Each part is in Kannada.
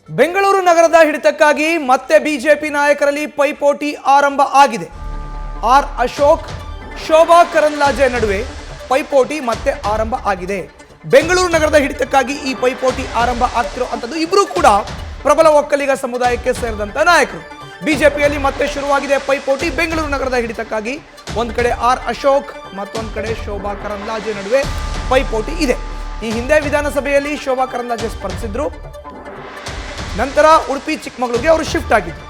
ಬೆಂಗಳೂರು ನಗರದ ಹಿಡಿತಕ್ಕಾಗಿ ಮತ್ತೆ ಬಿಜೆಪಿ ನಾಯಕರಲ್ಲಿ ಪೈಪೋಟಿ ಆರಂಭ ಆಗಿದೆ. ಆರ್ ಅಶೋಕ್, ಶೋಭಾ ಕರಂದ್ಲಾಜೆ ನಡುವೆ ಪೈಪೋಟಿ ಮತ್ತೆ ಆರಂಭ ಆಗಿದೆ. ಬೆಂಗಳೂರು ನಗರದ ಹಿಡಿತಕ್ಕಾಗಿ ಈ ಪೈಪೋಟಿ ಆರಂಭ ಆಗ್ತಿರುವಂತದ್ದು ಇಬ್ಬರು ಕೂಡ ಪ್ರಬಲ ಒಕ್ಕಲಿಗ ಸಮುದಾಯಕ್ಕೆ ಸೇರಿದಂತ ನಾಯಕರು. ಬಿಜೆಪಿಯಲ್ಲಿ ಮತ್ತೆ ಶುರುವಾಗಿದೆ ಪೈಪೋಟಿ. ಬೆಂಗಳೂರು ನಗರದ ಹಿಡಿತಕ್ಕಾಗಿ ಒಂದ್ ಕಡೆ ಆರ್ ಅಶೋಕ್, ಮತ್ತೊಂದು ಕಡೆ ಶೋಭಾ ಕರಂದ್ಲಾಜೆ ನಡುವೆ ಪೈಪೋಟಿ ಇದೆ. ಈ ಹಿಂದೆ ವಿಧಾನಸಭೆಯಲ್ಲಿ ಶೋಭಾ ಕರಂದ್ಲಾಜೆ ಸ್ಪರ್ಧಿಸಿದ್ರು. ನಂತರ ಉಡುಪಿ ಚಿಕ್ಕಮಗಳೂರಿಗೆ ಅವರು ಶಿಫ್ಟ್ ಆಗಿದ್ರು.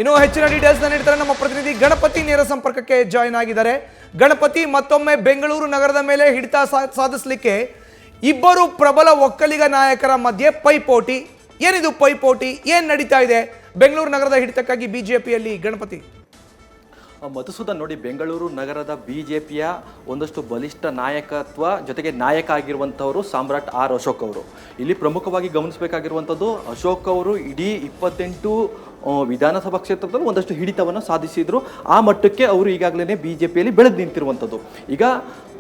ಇನ್ನು ಹೆಚ್ಚಿನ ಡೀಟೇಲ್ಸ್ ನೀಡ್ತಾರೆ ನಮ್ಮ ಪ್ರತಿನಿಧಿ ಗಣಪತಿ. ನೇರ ಸಂಪರ್ಕಕ್ಕೆ ಜಾಯಿನ್ ಆಗಿದ್ದಾರೆ. ಗಣಪತಿ, ಮತ್ತೊಮ್ಮೆ ಬೆಂಗಳೂರು ನಗರದ ಮೇಲೆ ಹಿಡಿತ ಸಾಧಿಸಲಿಕ್ಕೆ ಇಬ್ಬರು ಪ್ರಬಲ ಒಕ್ಕಲಿಗ ನಾಯಕರ ಮಧ್ಯೆ ಪೈಪೋಟಿ. ಏನಿದು ಪೈಪೋಟಿ? ಏನ್ ನಡೀತಾ ಇದೆ ಬೆಂಗಳೂರು ನಗರದ ಹಿಡಿತಕ್ಕಾಗಿ ಬಿಜೆಪಿಯಲ್ಲಿ? ಗಣಪತಿ ಮಧುಸೂದನ್, ನೋಡಿ, ಬೆಂಗಳೂರು ನಗರದ ಬಿಜೆಪಿಯ ಒಂದಷ್ಟು ಬಲಿಷ್ಠ ನಾಯಕತ್ವ ಜೊತೆಗೆ ನಾಯಕ ಆಗಿರುವಂಥವರು ಸಾಮ್ರಾಟ್ ಆರ್ ಅಶೋಕ್ ಅವರು. ಇಲ್ಲಿ ಪ್ರಮುಖವಾಗಿ ಗಮನಿಸಬೇಕಾಗಿರುವಂಥದ್ದು, ಅಶೋಕ್ ಅವರು ಇಡೀ 28 ವಿಧಾನಸಭಾ ಕ್ಷೇತ್ರದಲ್ಲಿ ಒಂದಷ್ಟು ಹಿಡಿತವನ್ನು ಸಾಧಿಸಿದ್ರು. ಆ ಮಟ್ಟಕ್ಕೆ ಅವರು ಈಗಾಗಲೇ ಬಿಜೆಪಿಯಲ್ಲಿ ಬೆಳೆದು ನಿಂತಿರುವಂಥದ್ದು. ಈಗ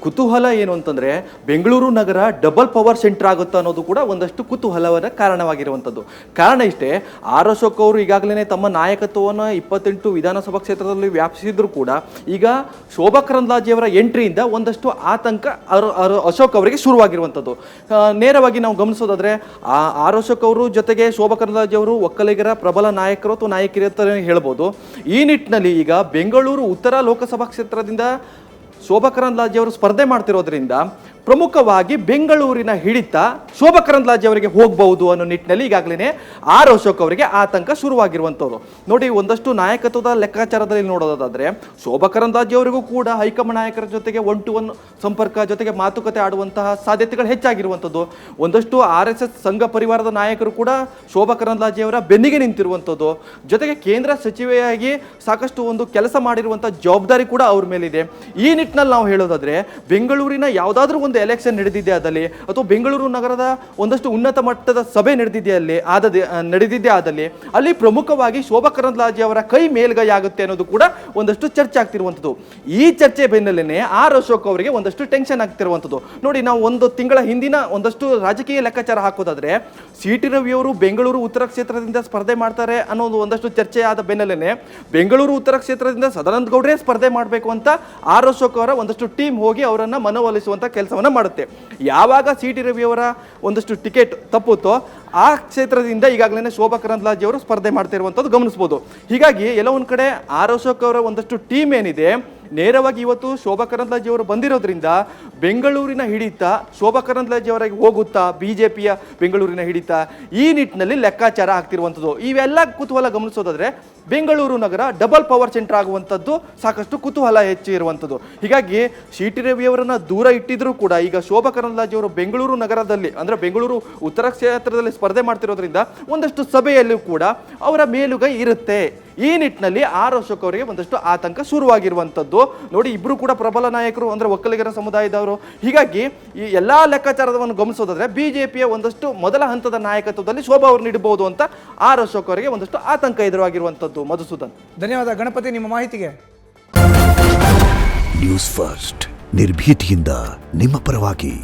ಕುತೂಹಲ ಏನು ಅಂತಂದರೆ, ಬೆಂಗಳೂರು ನಗರ ಡಬಲ್ ಪವರ್ ಸೆಂಟರ್ ಆಗುತ್ತಾ ಅನ್ನೋದು ಕೂಡ ಒಂದಷ್ಟು ಕುತೂಹಲವನ್ನ ಕಾರಣವಾಗಿರುವಂಥದ್ದು. ಕಾರಣ ಇಷ್ಟೇ, ಆರ್ ಅಶೋಕ್ ಅವರು ಈಗಾಗಲೇ ತಮ್ಮ ನಾಯಕತ್ವವನ್ನು 28 ವಿಧಾನಸಭಾ ಕ್ಷೇತ್ರದಲ್ಲಿ ವ್ಯಾಪಿಸಿದ್ರು ಕೂಡ ಈಗ ಶೋಭಾ ಕರಂದ್ಲಾಜೆಯವರ ಎಂಟ್ರಿಯಿಂದ ಒಂದಷ್ಟು ಆತಂಕ ಅಶೋಕ್ ಅವರಿಗೆ ಶುರುವಾಗಿರುವಂಥದ್ದು. ನೇರವಾಗಿ ನಾವು ಗಮನಿಸೋದಾದ್ರೆ, ಆರ್ ಅಶೋಕ್ ಅವರು ಜೊತೆಗೆ ಶೋಭಾ ಕರಂದ್ಲಾಜೆ ಅವರು ಒಕ್ಕಲಿಗರ ಪ್ರಬಲ ನಾಯಕರು ಅಥವಾ ನಾಯಕಿಯರು ಅಂತ ಹೇಳ್ಬೋದು. ಈ ನಿಟ್ಟಿನಲ್ಲಿ ಈಗ ಬೆಂಗಳೂರು ಉತ್ತರ ಲೋಕಸಭಾ ಕ್ಷೇತ್ರದಿಂದ ಶೋಭಾ ಕರಂದ್ಲಾಜೆ ಅವರು ಸ್ಪರ್ಧೆ ಮಾಡ್ತಿರೋದ್ರಿಂದ ಪ್ರಮುಖವಾಗಿ ಬೆಂಗಳೂರಿನ ಹಿಡಿತ ಶೋಭಾ ಕರಂದ್ಲಾಜೆ ಅವರಿಗೆ ಹೋಗಬಹುದು ಅನ್ನೋ ನಿಟ್ಟಿನಲ್ಲಿ ಈಗಾಗಲೇ ಆರ್ ಅಶೋಕ್ ಅವರಿಗೆ ಆತಂಕ ಶುರುವಾಗಿರುವಂಥವ್ರು. ನೋಡಿ, ಒಂದಷ್ಟು ನಾಯಕತ್ವದ ಲೆಕ್ಕಾಚಾರದಲ್ಲಿ ನೋಡೋದಾದ್ರೆ, ಶೋಭಾ ಕರಂದ್ಲಾಜೆ ಅವರಿಗೂ ಕೂಡ ಹೈಕಮಾಂಡ್ ನಾಯಕರ ಜೊತೆಗೆ 1-to-1 ಸಂಪರ್ಕ ಜೊತೆಗೆ ಮಾತುಕತೆ ಆಡುವಂತಹ ಸಾಧ್ಯತೆಗಳು ಹೆಚ್ಚಾಗಿರುವಂಥದ್ದು. ಒಂದಷ್ಟು RSS ಸಂಘ ಪರಿವಾರದ ನಾಯಕರು ಕೂಡ ಶೋಭಾ ಕರಂದ್ಲಾಜೆ ಅವರ ಬೆನ್ನಿಗೆ ನಿಂತಿರುವಂಥದ್ದು. ಜೊತೆಗೆ ಕೇಂದ್ರ ಸಚಿವೆಯಾಗಿ ಸಾಕಷ್ಟು ಒಂದು ಕೆಲಸ ಮಾಡಿರುವಂಥ ಜವಾಬ್ದಾರಿ ಕೂಡ ಅವ್ರ ಮೇಲಿದೆ. ಈ ನಿಟ್ಟಿನಲ್ಲಿ ನಾವು ಹೇಳೋದಾದ್ರೆ, ಬೆಂಗಳೂರಿನ ಯಾವುದಾದ್ರೂ ಒಂದು ಎಲೆಕ್ಷನ್ ನಡೆದಿದೆ ಆದಲ್ಲಿ ಅಥವಾ ಬೆಂಗಳೂರು ನಗರದ ಒಂದಷ್ಟು ಉನ್ನತ ಮಟ್ಟದ ಸಭೆ ನಡೆದಿದೆ ಆದಲ್ಲಿ ಅಲ್ಲಿ ಪ್ರಮುಖವಾಗಿ ಶೋಭಾ ಕರಂದ್ಲಾಜೆ ಅವರ ಕೈ ಮೇಲ್ಗೈ ಆಗುತ್ತೆ ಅನ್ನೋದು ಕೂಡ ಒಂದಷ್ಟು ಚರ್ಚೆ ಆಗ್ತಿರುವಂಥದ್ದು. ಈ ಚರ್ಚೆ ಬೆನ್ನಲ್ಲೇ ಆರ್ ಅಶೋಕ್ ಅವರಿಗೆ ಒಂದಷ್ಟು ಟೆನ್ಷನ್ ಆಗ್ತಿರುವಂಥದ್ದು. ನೋಡಿ, ನಾವು ಒಂದು ತಿಂಗಳ ಹಿಂದಿನ ಒಂದಷ್ಟು ರಾಜಕೀಯ ಲೆಕ್ಕಾಚಾರ ಹಾಕೋದಾದ್ರೆ, CT ರವಿ ಅವರು ಬೆಂಗಳೂರು ಉತ್ತರ ಕ್ಷೇತ್ರದಿಂದ ಸ್ಪರ್ಧೆ ಮಾಡ್ತಾರೆ ಅನ್ನೋದು ಒಂದಷ್ಟು ಚರ್ಚೆ ಆದ ಬೆನ್ನಲ್ಲೇ ಬೆಂಗಳೂರು ಉತ್ತರ ಕ್ಷೇತ್ರದಿಂದ ಸದಾನಂದ ಗೌಡ್ರೆ ಸ್ಪರ್ಧೆ ಮಾಡಬೇಕು ಅಂತ ಆರ್ ಅಶೋಕ್ ಅವರ ಒಂದಷ್ಟು ಟೀಮ್ ಹೋಗಿ ಅವರನ್ನ ಮನವೊಲಿಸುವಂತ ಕೆಲಸವನ್ನ ಮಾಡುತ್ತೆ. ಯಾವಾಗ CT ರವಿ ಅವರ ಒಂದಷ್ಟು ಟಿಕೆಟ್ ತಪ್ಪುತ್ತೋ ಆ ಕ್ಷೇತ್ರದಿಂದ ಈಗಾಗಲೇ ಶೋಭಾ ಕರಂದ್ಲಾಜೆ ಅವರು ಸ್ಪರ್ಧೆ ಮಾಡ್ತಿರುವಂಥದ್ದು ಗಮನಿಸಬಹುದು. ಹೀಗಾಗಿ ಎಲ್ಲ ಒಂದು ಕಡೆ ಆರ್ ಅಶೋಕ್ ಅವರ ಒಂದಷ್ಟು ಟೀಮ್ ಏನಿದೆ, ನೇರವಾಗಿ ಇವತ್ತು ಶೋಭಾ ಕರಂದ್ಲಾಜೆ ಅವರು ಬಂದಿರೋದ್ರಿಂದ ಬೆಂಗಳೂರಿನ ಹಿಡಿತ ಶೋಭಾ ಕರಂದ್ಲಾಜೆ ಅವರಿಗೆ ಹೋಗುತ್ತಾ, ಬಿಜೆಪಿಯ ಬೆಂಗಳೂರಿನ ಹಿಡಿತ, ಈ ನಿಟ್ಟಿನಲ್ಲಿ ಲೆಕ್ಕಾಚಾರ ಆಗ್ತಿರುವಂಥದ್ದು. ಇವೆಲ್ಲ ಕುತೂಹಲ ಗಮನಿಸೋದಾದ್ರೆ, ಬೆಂಗಳೂರು ನಗರ ಡಬಲ್ ಪವರ್ ಸೆಂಟರ್ ಆಗುವಂಥದ್ದು ಸಾಕಷ್ಟು ಕುತೂಹಲ ಹೆಚ್ಚು ಇರುವಂಥದ್ದು. ಹೀಗಾಗಿ CT ರವಿ ಅವರನ್ನ ದೂರ ಇಟ್ಟಿದ್ರು ಕೂಡ ಈಗ ಶೋಭಾ ಕರಂದ್ಲಾಜೆ ಅವರು ಬೆಂಗಳೂರು ನಗರದಲ್ಲಿ ಅಂದ್ರೆ ಬೆಂಗಳೂರು ಉತ್ತರ ಕ್ಷೇತ್ರದಲ್ಲಿ ಸ್ಪರ್ಧೆ ಮಾಡ್ತಿರೋದ್ರಿಂದ ಒಂದಷ್ಟು ಸಭೆಯಲ್ಲೂ ಕೂಡ ಅವರ ಮೇಲುಗೈ ಇರುತ್ತೆ. ಈ ನಿಟ್ಟಿನಲ್ಲಿ ಆರ್ ಅಶೋಕ್ ಅವರಿಗೆ ಒಂದಷ್ಟು ಆತಂಕ ಶುರುವಾಗಿರುವಂಥದ್ದು. ನೋಡಿ, ಇಬ್ರು ಕೂಡ ಪ್ರಬಲ ನಾಯಕರು ಅಂದ್ರೆ ಒಕ್ಕಲಿಗರ ಸಮುದಾಯದವರು. ಹೀಗಾಗಿ ಈ ಎಲ್ಲಾ ಲೆಕ್ಕಾಚಾರವನ್ನು ಗಮನಿಸೋದಾದ್ರೆ ಬಿಜೆಪಿಯ ಒಂದಷ್ಟು ಮೊದಲ ಹಂತದ ನಾಯಕತ್ವದಲ್ಲಿ ಶೋಭಾ ಅವರು ನೀಡಬಹುದು ಅಂತ ಆರ್ ಅಶೋಕ್ ಅವರಿಗೆ ಒಂದಷ್ಟು ಆತಂಕ ಎದುರಾಗಿರುವಂಥದ್ದು. ಮಧುಸೂದನ್, ಧನ್ಯವಾದ ಗಣಪತಿ ನಿಮ್ಮ ಮಾಹಿತಿಗೆ. ನ್ಯೂಸ್ ಫಸ್ಟ್, ನಿರ್ಭೀತಿಯಿಂದ ನಿಮ್ಮ ಪರವಾಗಿ.